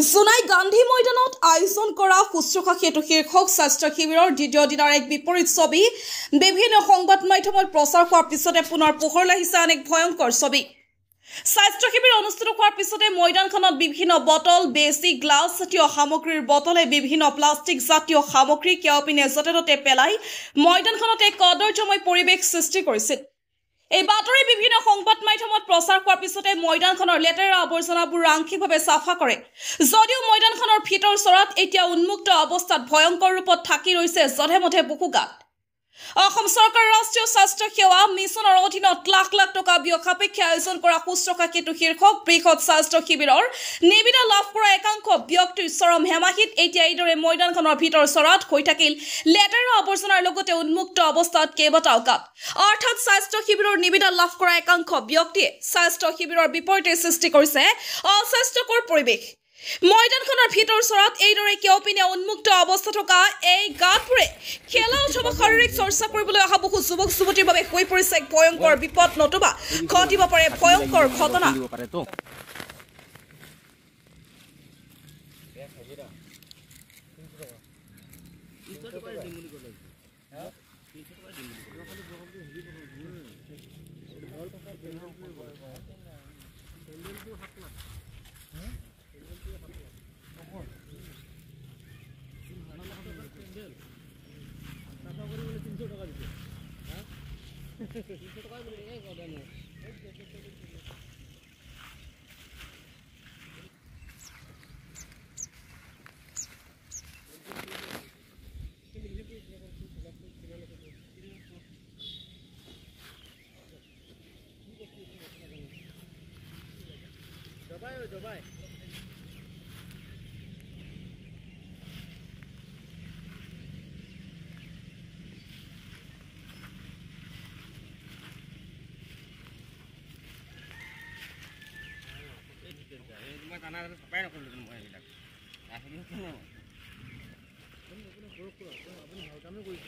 জোনাই গান্ধী ময়দানত আয়োজন কৰা শুশ্ৰূষা সেতু শীৰ্ষক স্বাস্থ্য শিবিৰৰ দ্বিতীয় দিনৰ এক বিপৰীত ছবি বিভিন্ন সংবাদ মাধ্যমত প্ৰচাৰ হোৱাৰ পিছতে পুনৰ পোহৰলৈ আহিছে আন এক ভয়ংকৰ ছবি। স্বাস্থ্য শিবিৰ অনুষ্ঠিত হোৱাৰ পিছতে ময়দানখনত বিভিন্ন বটল, বেছি, গ্লাছ জাতীয় সামগ্ৰীৰ বটলে বিভিন্ন প্লাষ্টিক জাতীয় সামগ্ৰী কেওপিনে য'তে ত'তে পেলাই ময়দানখনত এক কদৰ্যময় পৰিৱেশ সৃষ্টি কৰিছিল। এই বাতৰি বিভিন্ন সংবাদ মাধ্যমত প্ৰচাৰ হোৱাৰ পিছতে ময়দানখনৰ লেতেৰা আৱৰ্জনাবোৰ আংশিকভাৱে চাফা কৰে। যদিও ময়দানখনৰ ভিতৰ চৰাত এতিয়া উন্মুক্ত অৱস্থাত ভয়ংকৰ ৰূপত থাকি ৰৈছে যধে-মধে বহু গাঁত। অসম চৰকাৰৰ ৰাষ্ট্ৰীয় স্বাস্থ্য সেৱা মিছনৰ অধীনত লাখ লাখ টকা ব্যয় সাপেক্ষে আয়োজন কৰা শুশ্ৰূষা সেতু শীৰ্ষক বৃহৎ স্বাস্থ্য শিবিৰৰ নিবিদা লাভ কৰা একাংশ ব্যক্তিৰ চৰম হেমাহিত এতিয়া এইদৰে ময়দানখনৰ ভিতৰ চৰাত হৈ থাকিল লেতেৰা আৱৰ্জনাৰ লগতে উন্মুক্ত অৱস্থাত কেইবাটাও গাঁত। অৰ্থাৎ স্বাস্থ্য শিবিৰৰ নিবিদা লাভ কৰা একাংশ ব্যক্তিয়ে স্বাস্থ্য শিবিৰৰ বিপৰীতে সৃষ্টি কৰিছে অস্বাস্থ্যকৰ পৰিৱেশ। ময়দানখনৰ ভিতৰ চৰাত এইদৰে কেওপিনে উন্মুক্ত অৱস্থা থকা এই গাঁতবোৰে খেলা অথবা শাৰীৰিক চৰ্চা কৰিবলৈ অহা বহু যুৱক যুৱতীৰ বাবে হৈ পৰিছে এক ভয়ংকৰ বিপদ, নতুবা ঘটিব পাৰে ভয়ংকৰ ঘটনা। Dubai. Karena sampai nak perlu semua yang bilang. Akhirnya tu. Kami boleh.